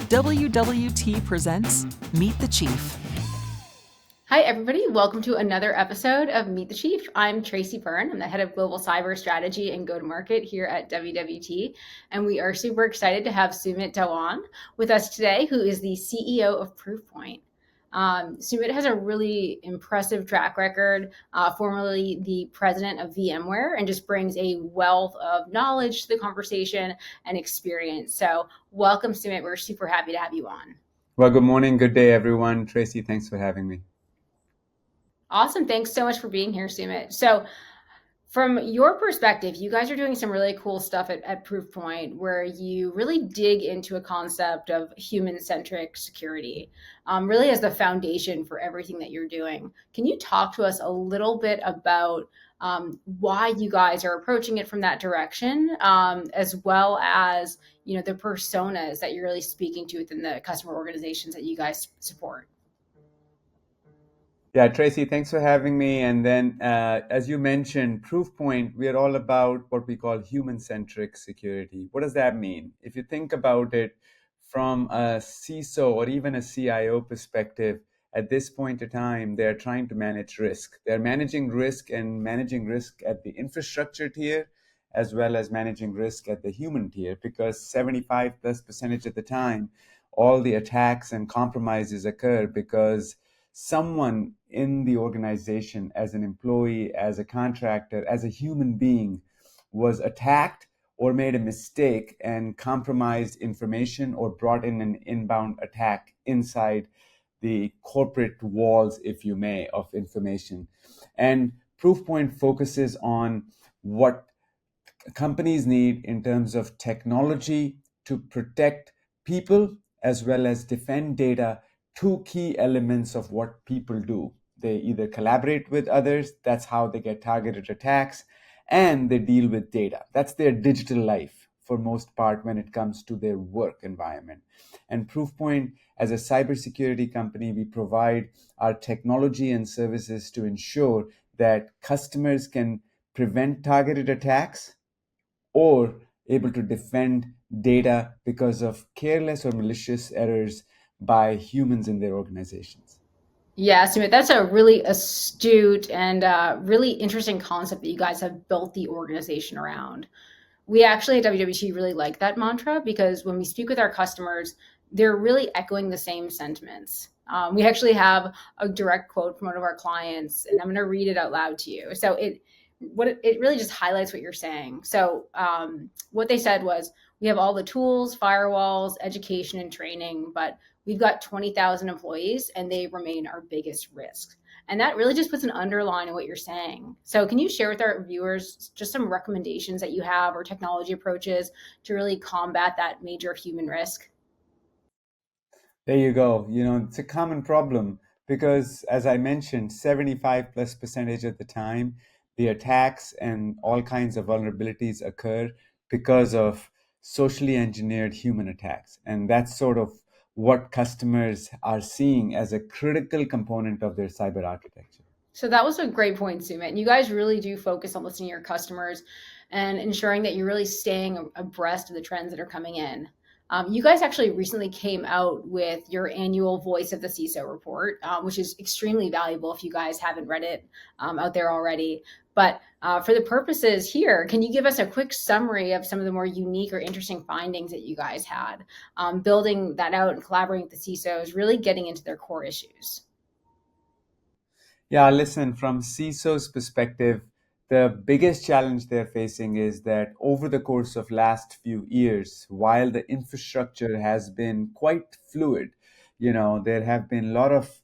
WWT presents Meet the Chief. Hi, everybody. Welcome to another episode of Meet the Chief. I'm Tracy Byrne. I'm the head of global cyber strategy and go-to-market here at WWT. And we are super excited to have Sumit Dhawan with us today, who is the CEO of Proofpoint. Sumit has a really impressive track record, formerly the president of VMware, and just brings a wealth of knowledge to the conversation and experience. So welcome, Sumit. We're super happy to have you on. Well, good morning, good day, everyone. Tracy, thanks for having me. Awesome. Thanks so much for being here, Sumit. So from your perspective, you guys are doing some really cool stuff at Proofpoint where you really dig into a concept of human-centric security, really as the foundation for everything that you're doing. Can you talk to us a little bit about why you guys are approaching it from that direction, as well as the personas that you're really speaking to within the customer organizations that you guys support? Yeah, Tracy, thanks for having me. And then, as you mentioned, Proofpoint, we are all about what we call human-centric security. What does that mean? If you think about it from a CISO or even a CIO perspective, at this point in time, they're trying to manage risk. They're managing risk at the infrastructure tier, as well as managing risk at the human tier, because 75+% of the time, all the attacks and compromises occur because someone in the organization, as an employee, as a contractor, as a human being, was attacked or made a mistake and compromised information or brought in an inbound attack inside the corporate walls, if you may, of information. And Proofpoint focuses on what companies need in terms of technology to protect people as well as defend data. Two key elements of what people do: they either collaborate with others, that's how they get targeted attacks, and they deal with data. That's their digital life for most part when it comes to their work environment. And Proofpoint, as a cybersecurity company, we provide our technology and services to ensure that customers can prevent targeted attacks or able to defend data because of careless or malicious errors by humans in their organizations. Yeah, Sumit, that's a really astute and really interesting concept that you guys have built the organization around. We actually at WWT really like that mantra because when we speak with our customers, they're really echoing the same sentiments. We actually have a direct quote from one of our clients, and I'm going to read it out loud to you. So it really just highlights what you're saying. So what they said was, we have all the tools, firewalls, education, and training, but we've got 20,000 employees and they remain our biggest risk. And that really just puts an underline in what you're saying. So can you share with our viewers just some recommendations that you have or technology approaches to really combat that major human risk? There you go. It's a common problem because, as I mentioned, 75+% of the time, the attacks and all kinds of vulnerabilities occur because of socially engineered human attacks. And that's sort of what customers are seeing as a critical component of their cyber architecture. So that was a great point, Sumit. And you guys really do focus on listening to your customers and ensuring that you're really staying abreast of the trends that are coming in. You guys actually recently came out with your annual Voice of the CISO report, which is extremely valuable if you guys haven't read it out there already. But for the purposes here, can you give us a quick summary of some of the more unique or interesting findings that you guys had, building that out and collaborating with the CISOs, really getting into their core issues? Yeah, listen, from CISO's perspective, the biggest challenge they're facing is that over the course of last few years, while the infrastructure has been quite fluid, there have been a lot of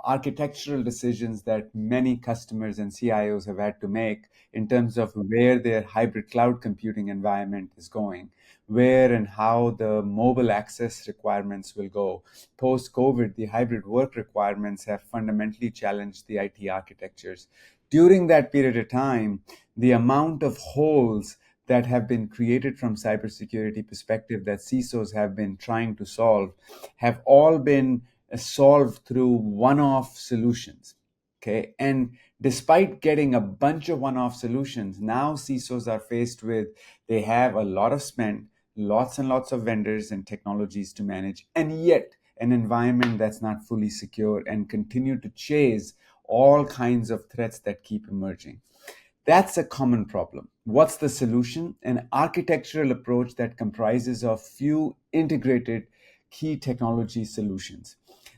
architectural decisions that many customers and CIOs have had to make in terms of where their hybrid cloud computing environment is going, where and how the mobile access requirements will go. Post-COVID, the hybrid work requirements have fundamentally challenged the IT architectures. During that period of time, the amount of holes that have been created from cybersecurity perspective that CISOs have been trying to solve have all been solved through one-off solutions. Okay. And despite getting a bunch of one-off solutions, now CISOs are faced with, they have a lot of spend, lots and lots of vendors and technologies to manage, and yet an environment that's not fully secure and continue to chase all kinds of threats that keep emerging. That's a common problem. What's the solution? An architectural approach that comprises of few integrated key technology solutions.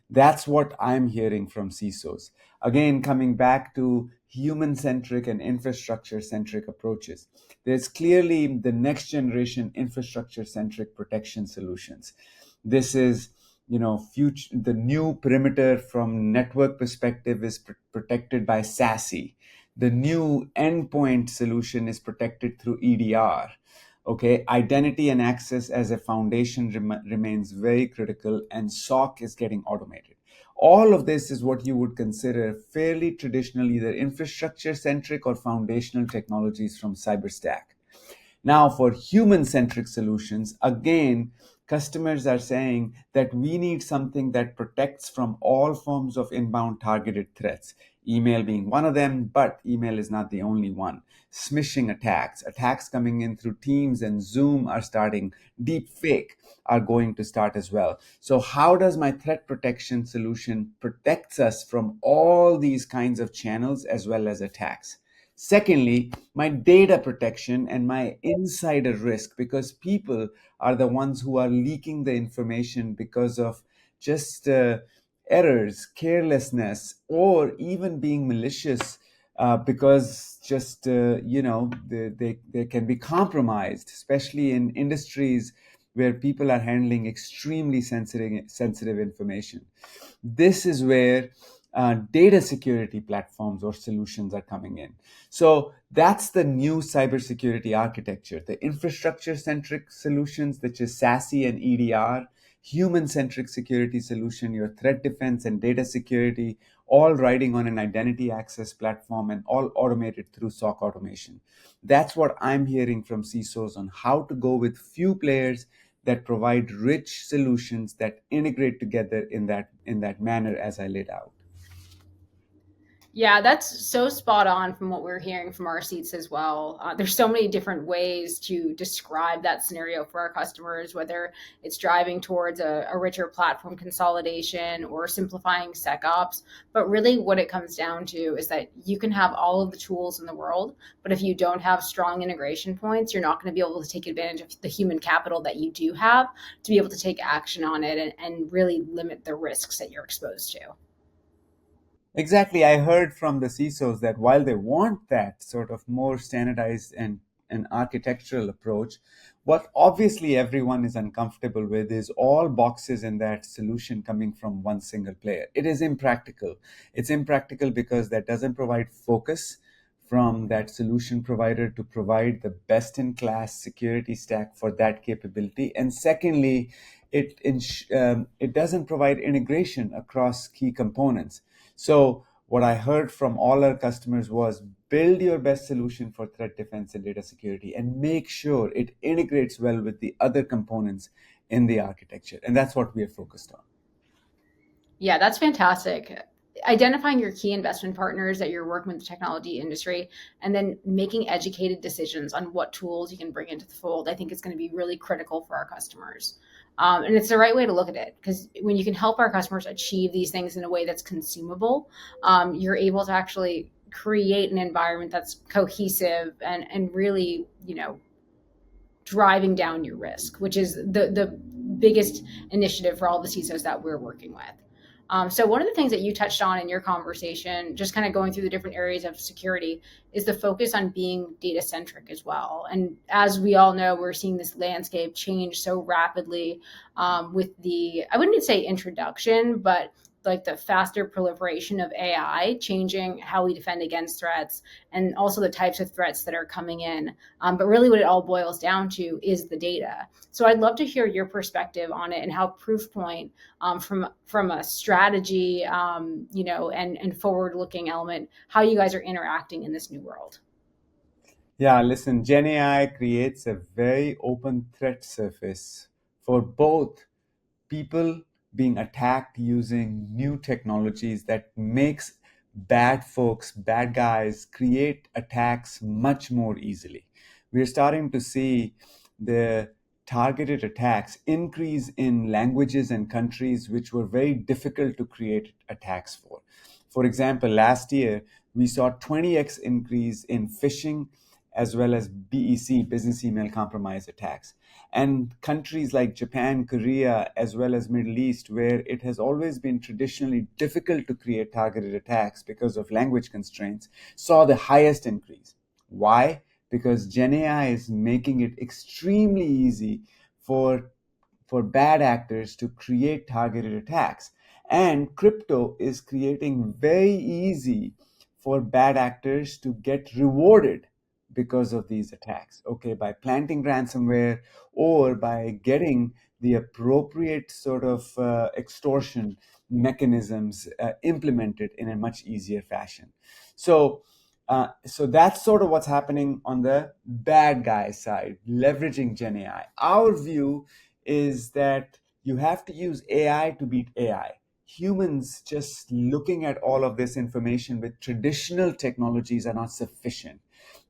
That's what I'm hearing from CISOs. Again, coming back to human-centric and infrastructure-centric approaches. There's clearly the next generation infrastructure-centric protection solutions. This is, future, the new perimeter from network perspective is protected by SASE. The new endpoint solution is protected through EDR. Okay, identity and access as a foundation remains very critical, and SOC is getting automated. All of this is what you would consider fairly traditional, either infrastructure centric or foundational technologies from CyberStack. Now, for human-centric solutions, again, customers are saying that we need something that protects from all forms of inbound targeted threats, email being one of them, but email is not the only one. Smishing attacks coming in through Teams and Zoom are starting. Deep fake are going to start as well. So how does my threat protection solution protects us from all these kinds of channels as well as attacks? Secondly, my data protection and my insider risk, because people are the ones who are leaking the information because of just errors, carelessness, or even being malicious, because just, they can be compromised, especially in industries where people are handling extremely sensitive information. This is where data security platforms or solutions are coming in. So that's the new cybersecurity architecture. The infrastructure-centric solutions, which is SASE and EDR, human-centric security solution, your threat defense and data security, all riding on an identity access platform and all automated through SOC automation. That's what I'm hearing from CISOs on how to go with few players that provide rich solutions that integrate together in that manner as I laid out. Yeah, that's so spot on from what we're hearing from our seats as well. There's so many different ways to describe that scenario for our customers, whether it's driving towards a richer platform consolidation or simplifying SecOps. But really, what it comes down to is that you can have all of the tools in the world, but if you don't have strong integration points, you're not going to be able to take advantage of the human capital that you do have to be able to take action on it and really limit the risks that you're exposed to. Exactly. I heard from the CISOs that while they want that sort of more standardized and an architectural approach, what obviously everyone is uncomfortable with is all boxes in that solution coming from one single player. It is impractical. It's impractical because that doesn't provide focus from that solution provider to provide the best in class security stack for that capability. And secondly, it doesn't provide integration across key components. So what I heard from all our customers was build your best solution for threat defense and data security and make sure it integrates well with the other components in the architecture. And that's what we are focused on. Yeah, that's fantastic. Identifying your key investment partners that you're working with the technology industry and then making educated decisions on what tools you can bring into the fold, I think is going to be really critical for our customers. And it's the right way to look at it, because when you can help our customers achieve these things in a way that's consumable, you're able to actually create an environment that's cohesive and really, driving down your risk, which is the biggest initiative for all the CISOs that we're working with. So one of the things that you touched on in your conversation, just kind of going through the different areas of security, is the focus on being data centric as well. And as we all know, we're seeing this landscape change so rapidly with the, I wouldn't say introduction, but like the faster proliferation of AI changing how we defend against threats and also the types of threats that are coming in. But really what it all boils down to is the data. So I'd love to hear your perspective on it and how Proofpoint, from a strategy, and forward-looking element, how you guys are interacting in this new world. Yeah, listen, Gen AI creates a very open threat surface for both people being attacked using new technologies that makes bad folks, bad guys create attacks much more easily. We're starting to see the targeted attacks increase in languages and countries which were very difficult to create attacks for. For example, last year, we saw 20x increase in phishing as well as BEC, business email compromise attacks. And countries like Japan, Korea, as well as Middle East, where it has always been traditionally difficult to create targeted attacks because of language constraints, saw the highest increase. Why? Because Gen AI is making it extremely easy for bad actors to create targeted attacks. And crypto is creating very easy for bad actors to get rewarded because of these attacks, okay, by planting ransomware or by getting the appropriate sort of extortion mechanisms implemented in a much easier fashion. So that's sort of what's happening on the bad guy side, leveraging Gen AI. Our view is that you have to use AI to beat AI. Humans just looking at all of this information with traditional technologies are not sufficient.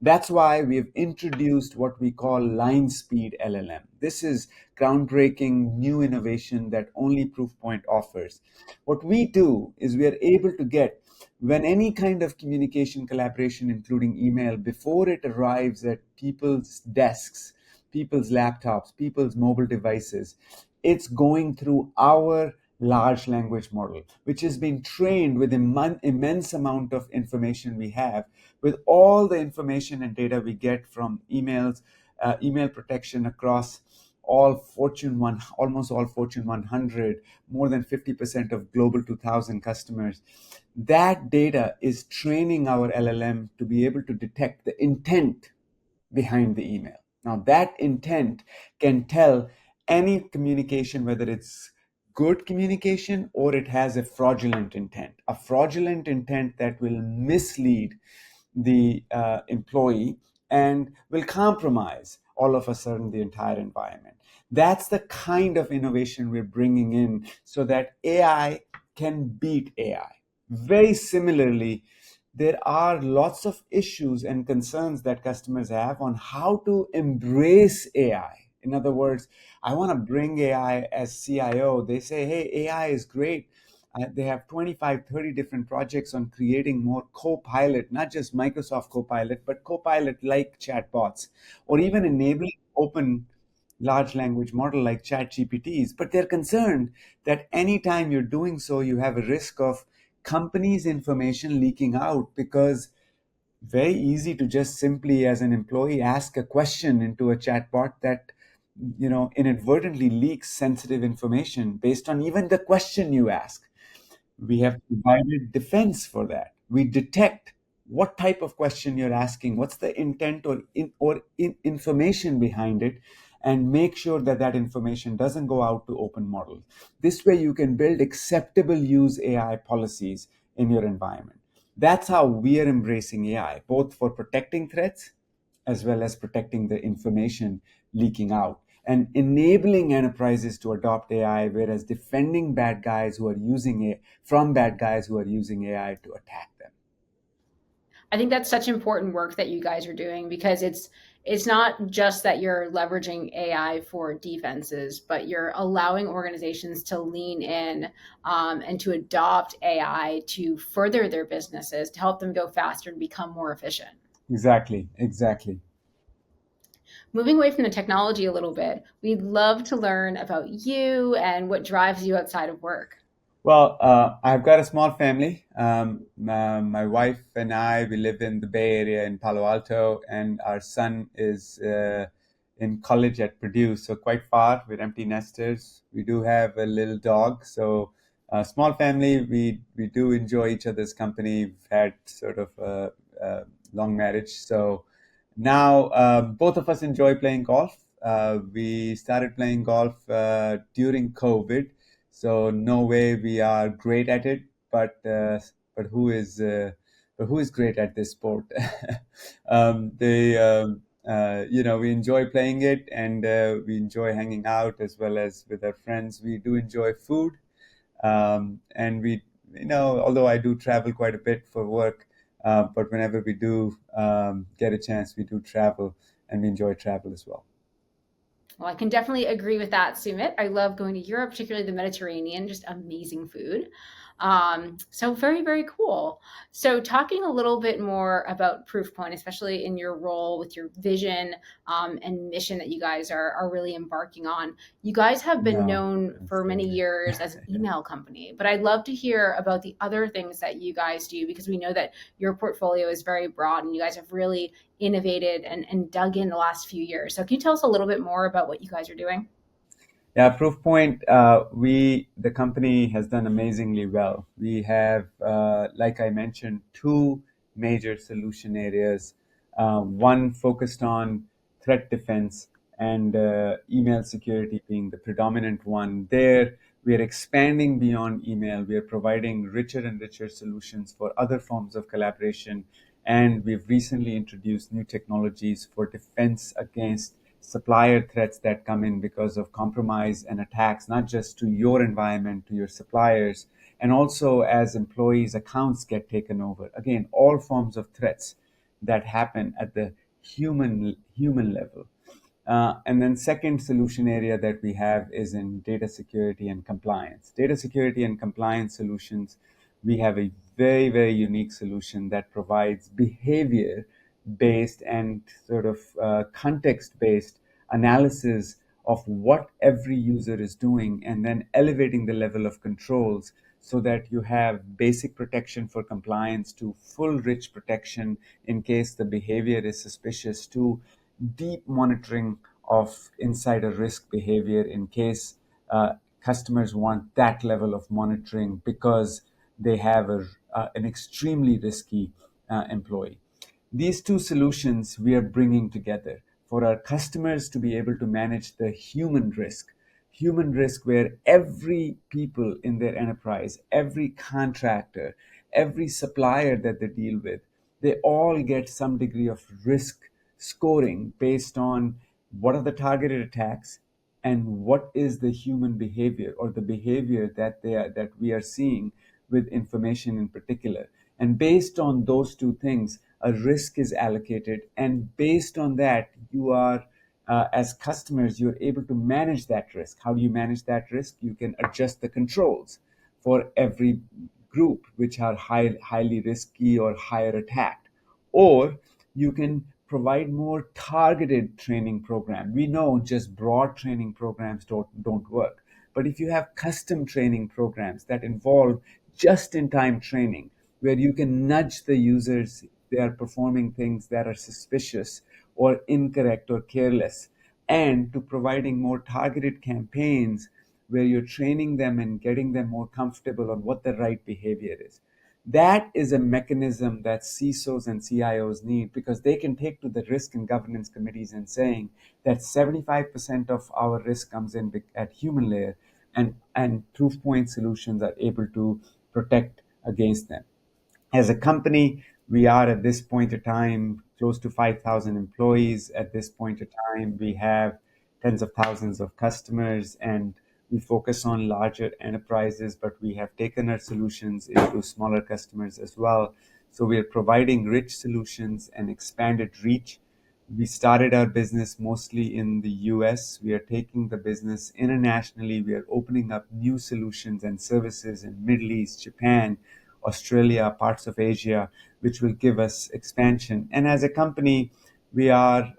That's why we've introduced what we call line speed LLM. This is groundbreaking new innovation that only Proofpoint offers. What we do is we are able to get when any kind of communication collaboration, including email, before it arrives at people's desks, people's laptops, people's mobile devices, it's going through our large language model, which has been trained with immense amount of information we have, with all the information and data we get from emails, email protection across almost all Fortune 100, more than 50% of Global 2000 customers. That data is training our LLM to be able to detect the intent behind the email. Now, that intent can tell any communication whether it's good communication or it has a fraudulent intent that will mislead the employee and will compromise all of a sudden the entire environment. That's the kind of innovation we're bringing in so that AI can beat AI. Very similarly, there are lots of issues and concerns that customers have on how to embrace AI. In other words, I want to bring AI as CIO. They say, hey, AI is great. They have 25, 30 different projects on creating more Copilot, not just Microsoft Copilot, but Copilot like chatbots, or even enabling open large language model like chat GPTs. But they're concerned that anytime you're doing so, you have a risk of companies' information leaking out, because very easy to just simply as an employee ask a question into a chatbot that inadvertently leaks sensitive information based on even the question you ask. We have provided defense for that. We detect what type of question you're asking, what's the intent or information behind it, and make sure that that information doesn't go out to open models. This way you can build acceptable use AI policies in your environment. That's how we are embracing AI, both for protecting threats as well as protecting the information leaking out and enabling enterprises to adopt AI, whereas defending bad guys who are using it from bad guys who are using AI to attack them. I think that's such important work that you guys are doing, because it's not just that you're leveraging AI for defenses, but you're allowing organizations to lean in and to adopt AI to further their businesses, to help them go faster and become more efficient. Exactly. Moving away from the technology a little bit, we'd love to learn about you and what drives you outside of work. Well, I've got a small family. My wife and I, we live in the Bay Area in Palo Alto, and our son is in college at Purdue, so quite far. We're empty nesters. We do have a little dog, so small family. We do enjoy each other's company. We've had sort of a long marriage, so now both of us enjoy playing golf. We started playing golf during COVID. So no way we are great at it, but who is great at this sport? We enjoy playing it, and we enjoy hanging out as well as with our friends. We do enjoy food, and although I do travel quite a bit for work, but whenever we do get a chance, we do travel, and we enjoy travel as well. Well, I can definitely agree with that, Sumit. I love going to Europe, particularly the Mediterranean, just amazing food. So very, very cool. So talking a little bit more about Proofpoint, especially in your role with your vision and mission that you guys are really embarking on. You guys have been No, known don't for say many that. years as an email company, but I'd love to hear about the other things that you guys do because we know that your portfolio is very broad and you guys have really innovated and dug in the last few years. So can you tell us a little bit more about what you guys are doing? Yeah, Proofpoint, the company has done amazingly well. We have, like I mentioned, two major solution areas. One focused on threat defense and email security being the predominant one. There, we are expanding beyond email. We are providing richer and richer solutions for other forms of collaboration. And we've recently introduced new technologies for defense against supplier threats that come in because of compromise and attacks, not just to your environment, to your suppliers, and also as employees' accounts get taken over. Again, all forms of threats that happen at the human level. And then second solution area that we have is in data security and compliance. Data security and compliance solutions, we have a very, very unique solution that provides behavior based and sort of context based analysis of what every user is doing and then elevating the level of controls so that you have basic protection for compliance to full rich protection in case the behavior is suspicious to deep monitoring of insider risk behavior in case customers want that level of monitoring because they have an extremely risky employee. These two solutions we are bringing together for our customers to be able to manage the human risk where every people in their enterprise, every contractor, every supplier that they deal with, they all get some degree of risk scoring based on what are the targeted attacks and what is the human behavior or the behavior that we are seeing with information in particular. And based on those two things, a risk is allocated, and based on that, you are as customers, you're able to manage that risk. How do you manage that risk? You can adjust the controls for every group which are highly risky or higher attacked, or you can provide more targeted training program. We know just broad training programs don't work, but if you have custom training programs that involve just in time training where you can nudge the users if they are performing things that are suspicious or incorrect or careless, and to providing more targeted campaigns where you're training them and getting them more comfortable on what the right behavior is. That is a mechanism that CISOs and CIOs need because they can take to the risk and governance committees and saying that 75% of our risk comes in at human layer, and Proofpoint solutions are able to protect against them. As a company, we are at this point of time close to 5,000 employees. At this point of time, we have tens of thousands of customers, and we focus on larger enterprises, but we have taken our solutions into smaller customers as well. So we are providing rich solutions and expanded reach. We started our business mostly in the US. We are taking the business internationally. We are opening up new solutions and services in Middle East, Japan, Australia, parts of Asia, which will give us expansion. And as a company, we are,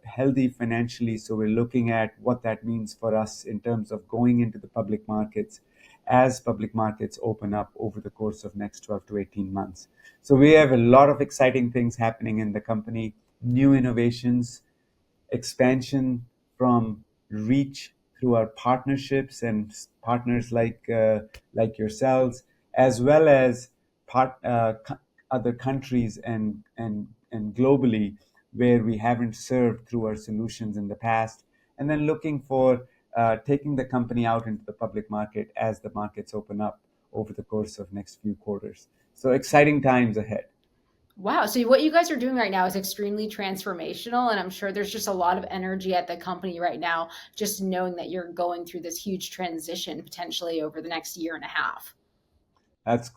healthy financially. So we're looking at what that means for us in terms of going into the public markets as public markets open up over the course of next 12 to 18 months. So we have a lot of exciting things happening in the company, new innovations, expansion from reach through our partnerships and partners like yourselves, as well as other countries and globally where we haven't served through our solutions in the past, and then looking for taking the company out into the public market as the markets open up over the course of next few quarters. So exciting times ahead. Wow. So what you guys are doing right now is extremely transformational. And I'm sure there's just a lot of energy at the company right now, just knowing that you're going through this huge transition potentially over the next year and a half.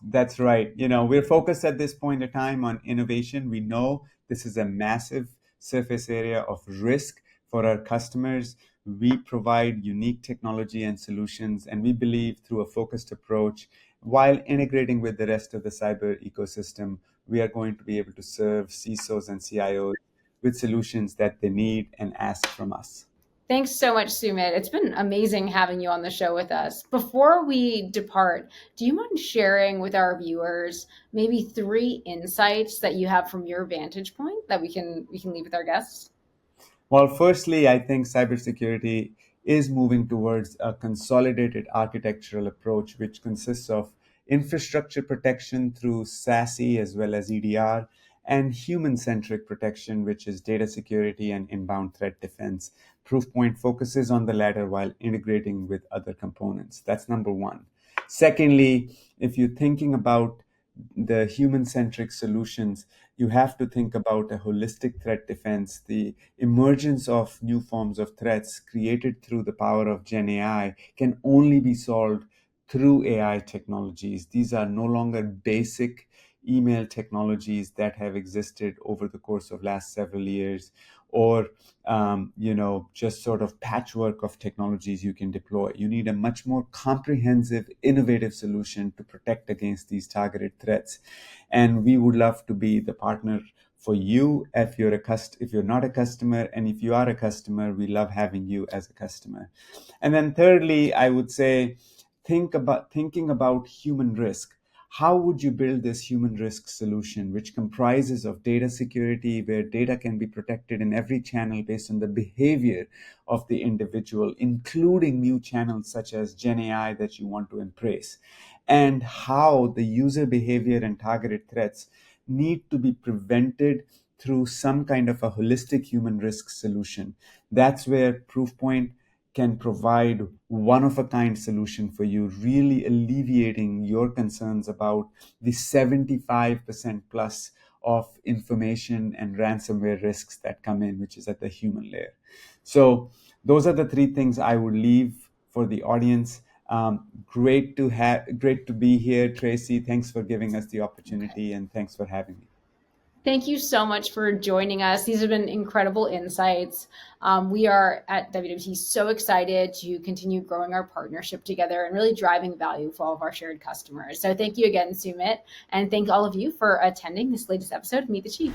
That's right. We're focused at this point in time on innovation. We know this is a massive surface area of risk for our customers. We provide unique technology and solutions, and we believe through a focused approach, while integrating with the rest of the cyber ecosystem, we are going to be able to serve CISOs and CIOs with solutions that they need and ask from us. Thanks so much, Sumit. It's been amazing having you on the show with us. Before we depart, do you mind sharing with our viewers maybe 3 insights that you have from your vantage point that we can leave with our guests? Well, firstly, I think cybersecurity is moving towards a consolidated architectural approach, which consists of infrastructure protection through SASE as well as EDR, and human-centric protection, which is data security and inbound threat defense. Proofpoint focuses on the latter while integrating with other components. That's number one. Secondly, if you're thinking about the human-centric solutions, you have to think about a holistic threat defense. The emergence of new forms of threats created through the power of Gen AI can only be solved through AI technologies. These are no longer basic email technologies that have existed over the course of last several years, or just sort of patchwork of technologies you can deploy. You need a much more comprehensive, innovative solution to protect against these targeted threats. And we would love to be the partner for you if you're not a customer, and if you are a customer, we love having you as a customer. And then thirdly, I would say thinking about human risk. How would you build this human risk solution, which comprises of data security, where data can be protected in every channel based on the behavior of the individual, including new channels such as Gen AI that you want to embrace, and how the user behavior and targeted threats need to be prevented through some kind of a holistic human risk solution. That's where Proofpoint can provide one-of-a-kind solution for you, really alleviating your concerns about the 75% plus of information and ransomware risks that come in, which is at the human layer. So those are the 3 things I would leave for the audience. Great to be here, Tracy. Thanks for giving us the opportunity, and thanks for having me. Thank you so much for joining us. These have been incredible insights. We are at WWT so excited to continue growing our partnership together and really driving value for all of our shared customers. So thank you again, Sumit, and thank all of you for attending this latest episode of Meet the Chief.